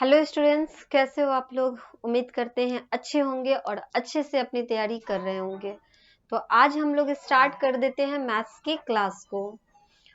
Hello students, कैसे हो आप लोग। उम्मीद करते हैं अच्छे होंगे और अच्छे से अपनी तैयारी कर रहे होंगे। तो आज हम लोग स्टार्ट कर देते हैं मैथ्स की क्लास को।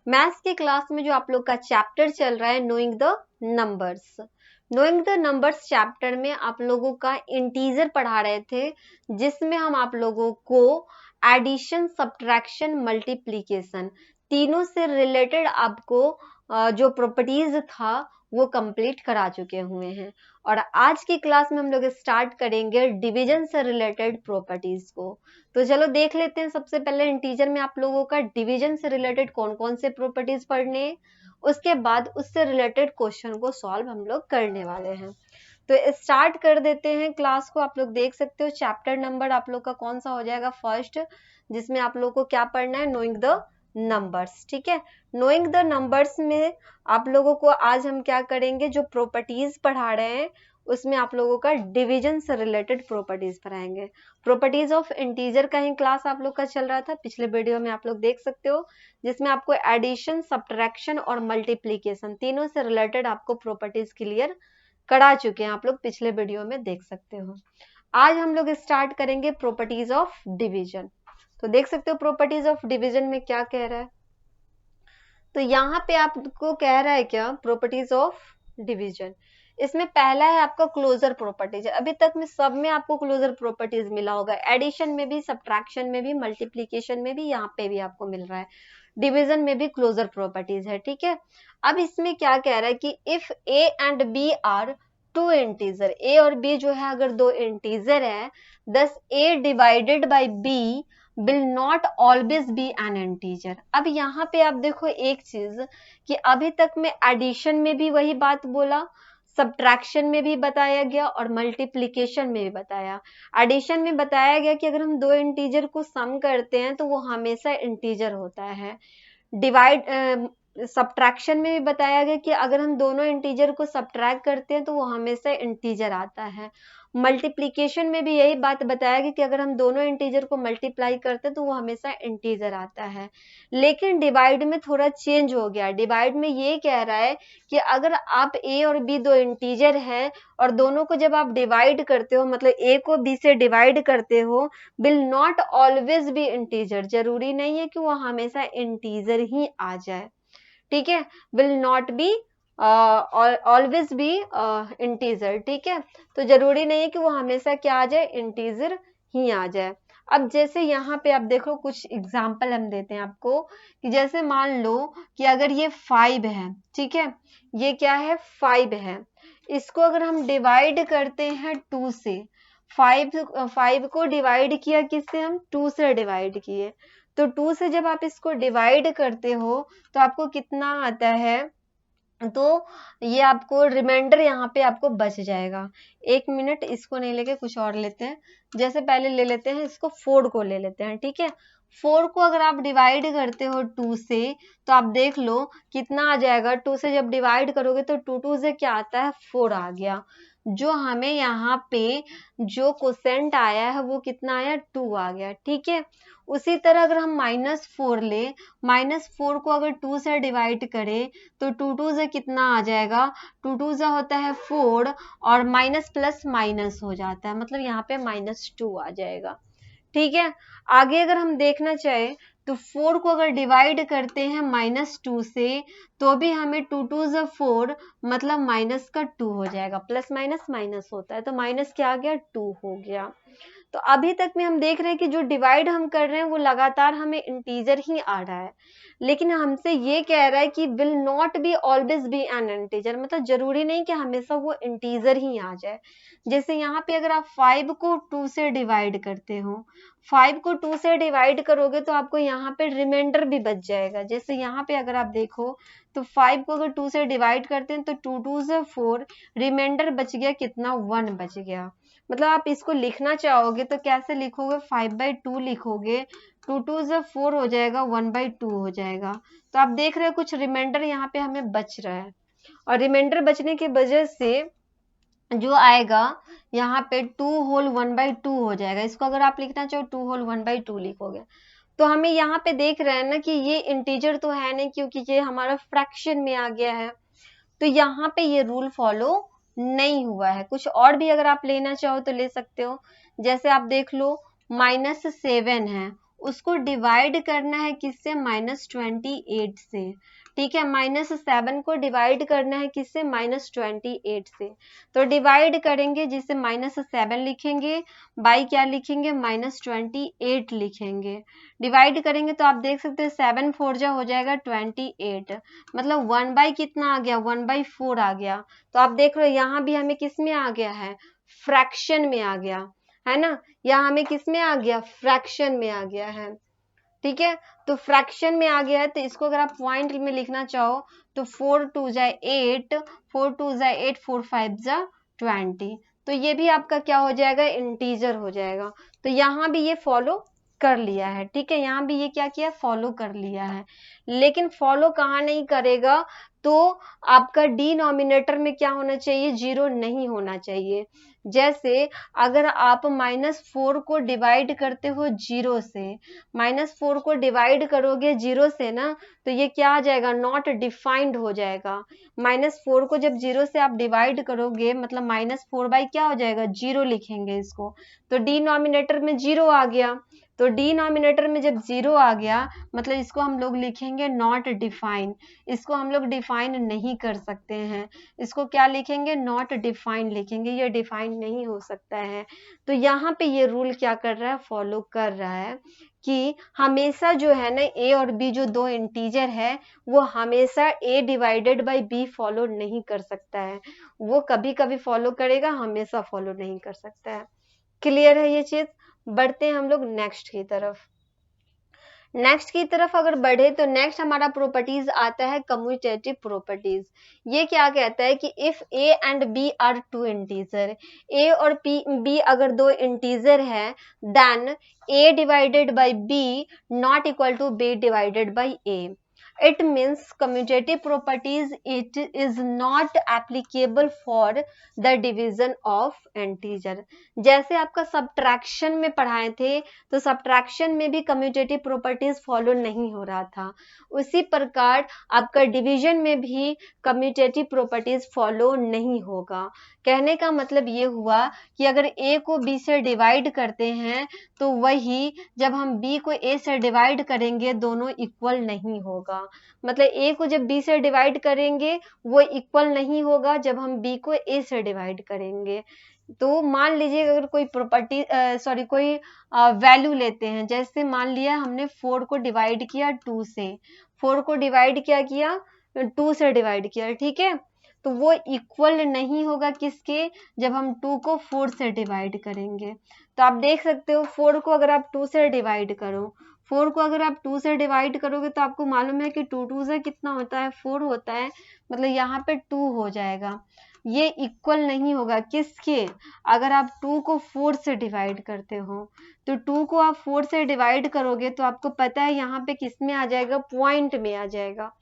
मैथ्स की क्लास में जो आप लोग का चैप्टर चल रहा है knowing the numbers. Knowing the numbers chapter में आप लोगों का इंटीजर पढ़ा रहे थे, जिसमें हम आप लोगों को एडिशन, सब्ट्रैक्शन, मल्टीप्लिकेशन तीनों से रिलेटेड आपको जो प्रॉपर्टीज था वो कंप्लीट करा चुके हुए हैं। और आज की क्लास में हम लोग स्टार्ट करेंगे डिवीजन से रिलेटेड प्रॉपर्टीज को। तो चलो देख लेते हैं। सबसे पहले इंटीजर में आप लोगों का डिवीजन से रिलेटेड कौन कौन से प्रॉपर्टीज पढ़ने, उसके बाद उससे रिलेटेड क्वेश्चन को सॉल्व हम लोग करने वाले हैं। तो स्टार्ट कर देते हैं क्लास को। आप लोग देख सकते हो चैप्टर नंबर आप लोग का कौन सा हो जाएगा, फर्स्ट, जिसमें आप लोग को क्या पढ़ना है, नोइंग द नंबर्स। ठीक है, नोइंग द नंबर्स में आप लोगों को आज हम क्या करेंगे, जो प्रॉपर्टीज पढ़ा रहे हैं उसमें आप लोगों का डिवीजन से रिलेटेड प्रॉपर्टीज पढ़ाएंगे। प्रॉपर्टीज ऑफ इंटीजर का ही क्लास आप लोग का चल रहा था पिछले वीडियो में, आप लोग देख सकते हो, जिसमें आपको एडिशन, सब्ट्रैक्शन और मल्टीप्लीकेशन तीनों से रिलेटेड आपको प्रॉपर्टीज क्लियर करा चुके हैं। आप लोग पिछले वीडियो में देख सकते हो। आज हम लोग स्टार्ट करेंगे प्रॉपर्टीज ऑफ डिवीजन। तो देख सकते हो प्रॉपर्टीज ऑफ डिवीजन में क्या कह रहा है। तो यहाँ पे आपको कह रहा है क्या, प्रॉपर्टीज ऑफ डिवीजन। इसमें पहला है आपका क्लोजर प्रॉपर्टीज। अभी तक में सब में आपको क्लोजर प्रॉपर्टीज मिला होगा, एडिशन में भी, सब्ट्रैक्शन में भी, मल्टीप्लीकेशन में भी, यहाँ पे भी आपको मिल रहा है। डिवीजन में भी क्लोजर प्रॉपर्टीज है। ठीक है, अब इसमें क्या कह रहा है कि if A and B are two integer, A और बी जो है अगर दो इंटीजर है, thus A divided by B will not always be an integer. अब यहाँ पे आप देखो एक चीज कि अभी तक में एडिशन में भी वही बात बोला, सब्ट्रैक्शन में भी बताया गया और मल्टीप्लिकेशन में भी बताया। एडिशन में बताया गया कि अगर हम दो इंटीजर को सम करते हैं तो वो हमेशा इंटीजर होता है। डिवाइड सब्ट्रैक्शन में भी बताया गया कि अगर हम दोनों इंटीजर को सब्ट्रैक्ट करते हैं तो वो हमेशा इंटीजर आता है। मल्टीप्लिकेशन में भी यही बात बताया गया कि अगर हम दोनों इंटीजर को मल्टीप्लाई करते हैं तो वो हमेशा इंटीजर आता है। लेकिन डिवाइड में थोड़ा चेंज हो गया। डिवाइड में ये कह रहा है कि अगर आप ए और बी दो इंटीजर है और दोनों को जब आप डिवाइड करते हो, मतलब ए को बी से डिवाइड करते हो, will not always B integer, जरूरी नहीं है कि वो हमेशा इंटीजर ही आ जाए। ठीक है, will not be always be integer. ठीक है, तो जरूरी नहीं है कि वो हमेशा क्या आ जाए, इंटीजर ही आ जाए। अब जैसे यहाँ पे आप देखो कुछ एग्जाम्पल हम देते हैं आपको कि जैसे मान लो कि अगर ये 5 है, ठीक है, ये क्या है, 5 है, इसको अगर हम डिवाइड करते हैं 2 से, 5 को डिवाइड किया किससे, हम 2 से डिवाइड किए, तो 2 से जब आप इसको डिवाइड करते हो तो आपको कितना आता है, तो ये आपको रिमाइंडर यहाँ पे आपको बच जाएगा। एक मिनट, इसको नहीं लेके कुछ और लेते हैं। जैसे पहले ले लेते हैं इसको, 4 को ले लेते हैं। ठीक है, 4 को अगर आप डिवाइड करते हो 2 से तो आप देख लो कितना आ जाएगा। 2 से जब डिवाइड करोगे तो 2 से क्या आता है, 4 आ गया। जो हमें यहाँ पे जो क्वोशेंट आया है वो कितना आया, 2 आ गया। ठीक है, उसी तरह अगर हम -4 ले, -4 को अगर 2 से डिवाइड करें तो 2 से कितना आ जाएगा, 2 से होता है 4 और माइनस प्लस माइनस हो जाता है, मतलब यहाँ पे -2 आ जाएगा। ठीक है, आगे अगर हम देखना चाहे तो 4 को अगर डिवाइड करते हैं -2 से तो भी हमें 2 से 4 मतलब माइनस का 2 हो जाएगा। प्लस माइनस माइनस होता है तो माइनस क्या आ गया, 2 हो गया। तो अभी तक में हम देख रहे हैं कि जो डिवाइड हम कर रहे हैं वो लगातार हमें इंटीजर ही आ रहा है, लेकिन हमसे ये कह रहा है कि will not be always be an integer, मतलब जरूरी नहीं कि हमेशा वो इंटीजर ही आ जाए। जैसे यहाँ पे अगर आप 5 को 2 से डिवाइड करते हो, 5 को 2 से डिवाइड करोगे तो आपको यहाँ पे रिमाइंडर भी बच जाएगा। जैसे यहाँ पे अगर आप देखो तो 5 को अगर 2 से डिवाइड करते हैं तो 2 से 4, रिमाइंडर बच गया कितना, 1 बच गया। मतलब आप इसको लिखना चाहोगे तो कैसे लिखोगे, 5/2 लिखोगे, 2 से 4 हो जाएगा, 1/2 हो जाएगा। तो आप देख रहे हो कुछ रिमाइंडर यहाँ पे हमें बच रहा है, और रिमाइंडर बचने की वजह से जो आएगा यहाँ पे 2 होल 1/2 हो जाएगा। इसको अगर आप लिखना चाहो 2 होल 1/2 लिखोगे। तो हमें यहाँ पे देख रहे हैं ना कि ये इंटीजर तो है नहीं, क्योंकि ये हमारा फ्रैक्शन में आ गया है, तो यहाँ पे ये रूल फॉलो नहीं हुआ है। कुछ और भी अगर आप लेना चाहो तो ले सकते हो, जैसे आप देख लो -7 है, उसको डिवाइड करना है किससे, -28 से। ठीक है, -7 को डिवाइड करना है किससे, -28 से। तो डिवाइड करेंगे जिससे -7 लिखेंगे, बाई क्या लिखेंगे, -28 लिखेंगे। डिवाइड करेंगे तो आप देख सकते हैं 7 4 जा हो जाएगा 28, मतलब 1/, कितना आ गया, 1/4 आ गया। तो आप देख रहे हो यहाँ भी हमें किस में आ गया है, फ्रैक्शन में आ गया है ना, यहाँ हमें किस में आ गया, फ्रैक्शन में आ गया है। ठीक है, तो फ्रैक्शन में आ गया है, तो इसको अगर आप पॉइंट में लिखना चाहो तो 4 2 जा 8, 4 2 जा 8, 4 5 जा 20, तो ये भी आपका क्या हो जाएगा, इंटीजर हो जाएगा। तो यहाँ भी ये फॉलो कर लिया है। ठीक है, यहाँ भी ये क्या किया, फॉलो कर लिया है। लेकिन फॉलो कहाँ नहीं करेगा, तो आपका डिनोमिनेटर में क्या होना चाहिए, 0 नहीं होना चाहिए। जैसे अगर आप -4 को डिवाइड करते हो 0 से, -4 को डिवाइड करोगे 0 से ना, तो ये क्या आ जाएगा, नॉट डिफाइंड हो जाएगा। -4 को जब 0 से आप डिवाइड करोगे, मतलब -4/, क्या हो जाएगा, 0 लिखेंगे इसको, तो डिनोमिनेटर में 0 आ गया। तो डिनोमिनेटर में जब 0 आ गया, मतलब इसको हम लोग लिखेंगे नॉट डिफाइन, इसको हम लोग डिफाइन नहीं कर सकते हैं। इसको क्या लिखेंगे, नॉट डिफाइंड लिखेंगे, ये डिफाइन नहीं हो सकता है। तो यहाँ पे ये रूल क्या कर रहा है, फॉलो कर रहा है कि हमेशा जो है ना, ए और बी जो दो इंटीजर है, वो हमेशा ए डिवाइडेड बाई बी फॉलो नहीं कर सकता है। वो कभी कभी फॉलो करेगा, हमेशा फॉलो नहीं कर सकता है। क्लियर है ये चीज। बढ़ते हैं हम लोग नेक्स्ट की तरफ। नेक्स्ट की तरफ अगर बढ़े तो नेक्स्ट हमारा प्रॉपर्टीज आता है कम्यूटेटिव प्रॉपर्टीज। ये क्या कहता है कि if A and B are two integer, A और बी अगर दो इंटीजर है, then A divided by B not equal to B divided by A. It means commutative properties, it is not applicable for the division of integer। जैसे आपका subtraction में पढ़ाए थे, तो सब्ट्रैक्शन में भी कम्यूटेटिव प्रॉपर्टीज फॉलो नहीं हो रहा था, उसी प्रकार आपका डिवीजन में भी कम्यूटेटिव प्रॉपर्टीज फॉलो नहीं होगा। कहने का मतलब ये हुआ कि अगर a को b से डिवाइड करते हैं, तो वही जब हम b को a से डिवाइड करेंगे, दोनों इक्वल नहीं होगा। मतलब a को जब b से डिवाइड करेंगे, वो इक्वल नहीं होगा जब हम b को a से डिवाइड करेंगे। तो मान लीजिए अगर कोई प्रॉपर्टी सॉरी कोई वैल्यू लेते हैं, जैसे मान लिया हमने 4 को डिवाइड किया 2 से, 4 को डिवाइड क्या किया, 2 से डिवाइड किया। ठीक है, तो वो इक्वल नहीं होगा किसके, जब हम 2 को 4 से डिवाइड करेंगे। तो आप देख सकते हो 4 को अगर आप 2 से डिवाइड करो, 4 को अगर आप 2 से डिवाइड करोगे, तो आपको मालूम है कि 2 2 से कितना होता है, 4 होता है, मतलब यहाँ पे 2 हो जाएगा। ये इक्वल नहीं होगा किसके, अगर आप 2 को 4 से डिवाइड करते हो, तो 2 को आप 4 से डिवाइड करोगे तो आपको पता है यहाँ पे किस में आ जाएगा, पॉइंट में आ जाएगा।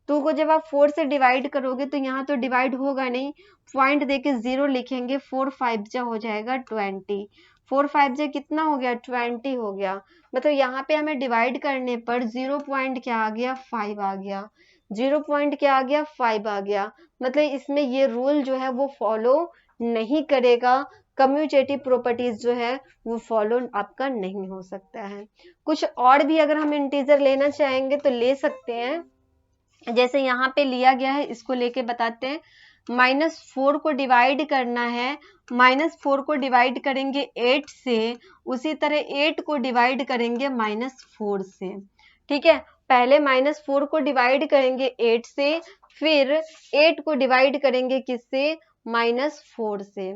2 को जब आप 4 से डिवाइड करोगे तो यहाँ तो डिवाइड होगा नहीं, पॉइंट देके 0 लिखेंगे, 4 5 जा हो जाएगा 20, 4 5 जा कितना हो गया, 20 हो गया। मतलब यहाँ पे हमें डिवाइड करने पर 0 पॉइंट क्या आ गया, 5 आ गया, 0 पॉइंट क्या आ गया, 5 आ गया। मतलब इसमें ये रूल जो है वो फॉलो नहीं करेगा, कम्यूटेटिव प्रॉपर्टीज जो है वो फॉलो आपका नहीं हो सकता है। कुछ और भी अगर हम इंटीजर लेना चाहेंगे तो ले सकते हैं, जैसे यहाँ पे लिया गया है, इसको लेके बताते हैं। -4 को डिवाइड करना है, -4 को डिवाइड करेंगे 8 से, उसी तरह 8 को डिवाइड करेंगे -4 से। ठीक है, पहले -4 को डिवाइड करेंगे 8 से, फिर 8 को डिवाइड करेंगे किससे, -4 से।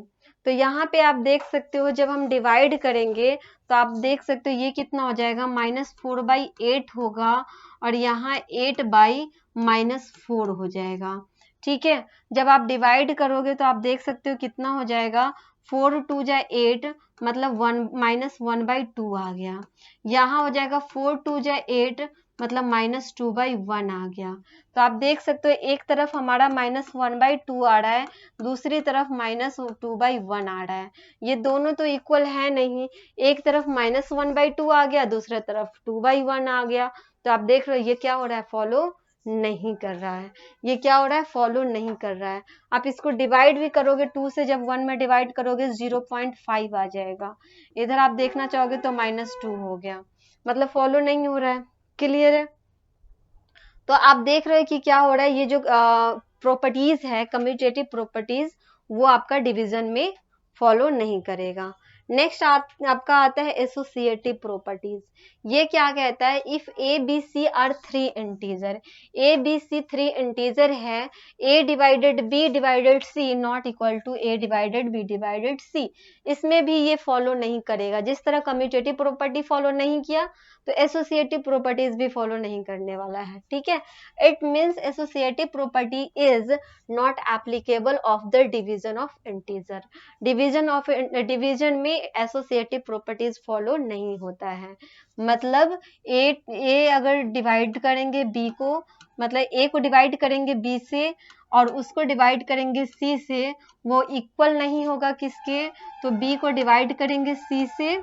तो यहाँ पे आप देख सकते हो जब हम डिवाइड करेंगे तो आप देख सकते हो ये कितना हो जाएगा, -4/8 होगा, और यहाँ 8/-4 हो जाएगा। ठीक है, जब आप डिवाइड करोगे तो आप देख सकते हो कितना हो जाएगा, 4 2 जा 8, मतलब 1 -1/2 आ गया। यहाँ हो जाएगा 4 2 जा 8, मतलब -2/1 आ गया। तो आप देख सकते हो एक तरफ हमारा -1/2 आ रहा है, दूसरी तरफ -2/1 आ रहा है। ये दोनों तो इक्वल है नहीं, एक तरफ -1/2 आ गया, दूसरी तरफ 2/1 आ गया। तो आप देख रहे हो ये क्या हो रहा है, फॉलो नहीं कर रहा है, ये क्या हो रहा है, फॉलो नहीं कर रहा है। आप इसको डिवाइड भी करोगे 2 से, जब 1 में डिवाइड करोगे 0.5 आ जाएगा। इधर आप देखना चाहोगे तो -2 हो गया, मतलब फॉलो नहीं हो रहा है। क्लियर है? तो आप देख रहे हो कि क्या हो रहा है, ये जो प्रॉपर्टीज है, कम्यूटेटिव प्रॉपर्टीज, वो आपका डिवीजन में फॉलो नहीं करेगा। नेक्स्ट आपका आता है एसोसिएटिव प्रॉपर्टीज। ये क्या कहता है, if A B C are 3 integer, A B C 3 integer है, A divided B divided C not equal to A divided B divided C, इसमें भी ये फॉलो नहीं करेगा। जिस तरह कम्यूटेटिव प्रॉपर्टी फॉलो नहीं किया, तो एसोसिएटिव प्रॉपर्टीज भी फॉलो नहीं करने वाला है। ठीक है, it means associative property is not applicable of the division of integer. Division में एसोसिएटिव प्रॉपर्टीज फॉलो नहीं होता है। मतलब ए अगर डिवाइड करेंगे बी को, मतलब ए को डिवाइड करेंगे बी से और उसको डिवाइड करेंगे सी से, वो इक्वल नहीं होगा किसके, तो बी को डिवाइड करेंगे सी से,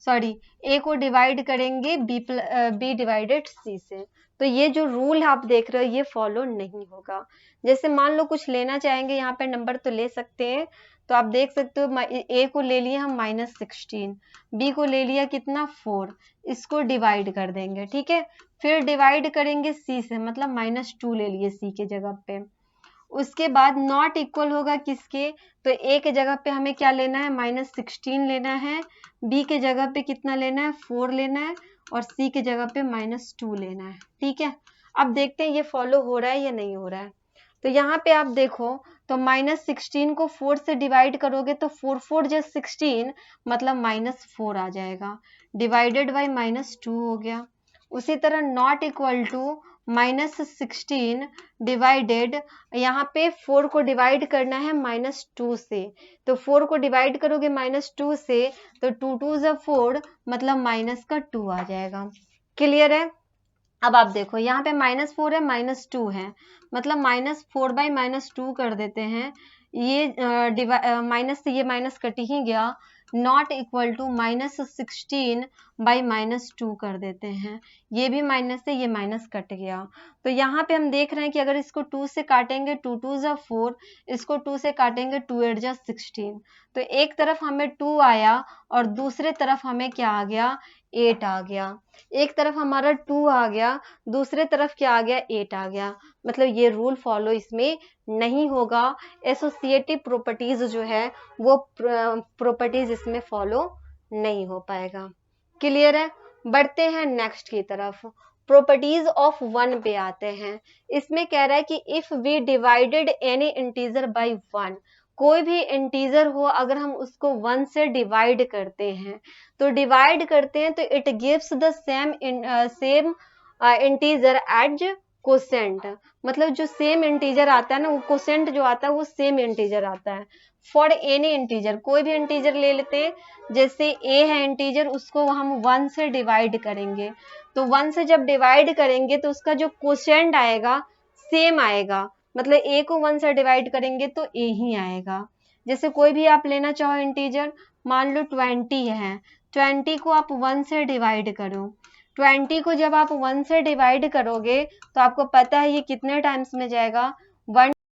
सॉरी ए को डिवाइड करेंगे बी डिवाइडेड सी से। तो ये जो रूल आप देख रहे हो ये फॉलो नहीं होगा। जैसे मान लो कुछ लेना चाहेंगे, यहाँ पे नंबर तो ले सकते हैं, तो आप देख सकते हो ए को ले लिया हम -16, बी को ले लिया कितना 4, इसको डिवाइड कर देंगे। ठीक है, फिर डिवाइड करेंगे सी से, मतलब -2 ले लिए सी के जगह पे। उसके बाद नॉट इक्वल होगा किसके, तो ए के जगह पे हमें क्या लेना है, -16 लेना है, बी के जगह पे कितना लेना है, 4 लेना है, और सी के जगह पे -2 लेना है। ठीक है, अब देखते हैं ये फॉलो हो रहा है या नहीं हो रहा है। तो यहाँ पे आप देखो, तो -16 को 4 से डिवाइड करोगे तो 4 4 जो 16, मतलब -4 आ जाएगा, डिवाइडेड बाई -2 हो गया। उसी तरह नॉट इक्वल टू -16 डिवाइडेड, यहाँ पे 4 को डिवाइड करना है -2 से, तो 4 को डिवाइड करोगे -2 से, तो 2 2 ज़ा 4, मतलब -2 आ जाएगा। क्लियर है? अब आप देखो यहाँ पे -4 है, -2 है, मतलब -4 बाई -2 कर देते हैं। ये माइनस से ये माइनस कट ही गया, नॉट इक्वल टू -16 बाई -2 कर देते हैं। ये भी माइनस से ये माइनस कट गया। तो यहाँ पे हम देख रहे हैं कि अगर इसको 2 से काटेंगे 2 2 ज़ा 4, इसको 2 से काटेंगे 2 8 ज़ा 16, तो एक तरफ हमें 2 आया और दूसरे तरफ हमें क्या आ गया, 8 आ गया। एक तरफ हमारा 2 आ गया, दूसरे तरफ क्या आ गया, 8 आ गया। मतलब ये रूल फॉलो इसमें नहीं होगा। एसोसिएटिव प्रॉपर्टीज जो है वो प्रॉपर्टीज इसमें फॉलो नहीं हो पाएगा। क्लियर है? बढ़ते हैं नेक्स्ट की तरफ। प्रॉपर्टीज ऑफ 1 पे आते हैं। इसमें कह रहा है कि if we divided any integer by 1, कोई भी इंटीजर हो अगर हम उसको 1 से डिवाइड करते हैं, तो डिवाइड करते हैं तो it gives the same integer as quotient. मतलब जो सेम इंटीजर आता है ना, वो कोसेंट जो आता है वो सेम इंटीजर आता है। फॉर एनी इंटीजर, कोई भी इंटीजर ले लेते हैं, जैसे ए है इंटीजर, उसको हम 1 से डिवाइड करेंगे, तो 1 से जब डिवाइड करेंगे तो उसका जो कोसेंट आएगा सेम आएगा। मतलब ए को 1 से डिवाइड करेंगे तो ए ही आएगा। जैसे कोई भी आप लेना चाहो इंटीजर, मान लो 20 है, 20 को आप 1 से डिवाइड करो, 20 को जब आप 1 से डिवाइड करोगे तो आपको पता है ये कितने टाइम्स में जाएगा, 1